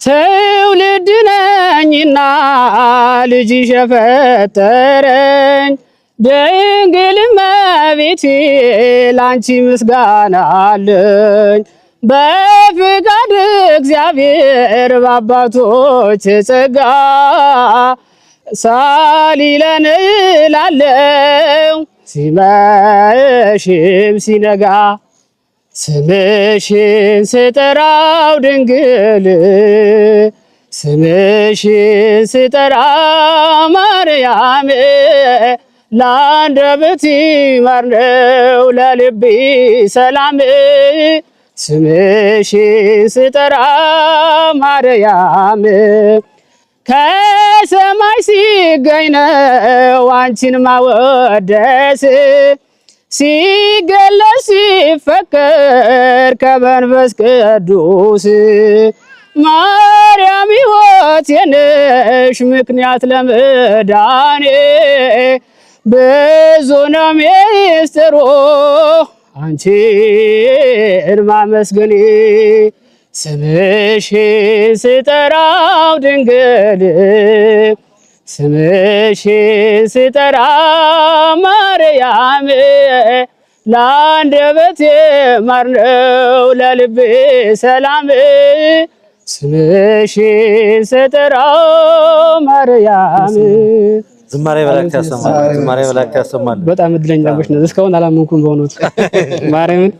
ትውልድ ነኝና ልጅሽ የፈጠረኝ ድንግል እመቤቴ ላንቺ ምስጋና አለኝ። በፍቃድ እግዚአብሔር በአባቶች ጸጋ ሳሊለን እላለሁ ሲመሽም ሲነጋ ስምሽን ስጠራው ድንግል ስምሽን ስጠራው ማርያም ለአንደበቴ ማር ነው ለልቤ ሰላም ስምሽን ስጠራው ማርያም ከሰማይ ሲገኝ ነው አንቺን ማወደስ ሲገለጽ ሲፈቀር ከመንፈስ ቅዱስ ማርያም ሕይወቴ ነሽ ምክንያት ለመዳኔ ብዙ ነው ሚስጥሩ አንቺን ማመስገኔ ስምሽን ስጠራው ድንግል ስምሽን ስጠራው ማርያም ለአንደበቴ ማር ነው ለልቤ ሰላም ስምሽን ስጠራው ማርያም ዝማሬ መላእክት ያሰማል። ዝማሬ መላእክት ያሰማል። በጣም እድለኛ ነሽ። እስካሁን አላመንኩም በእውነቱ ማርያምን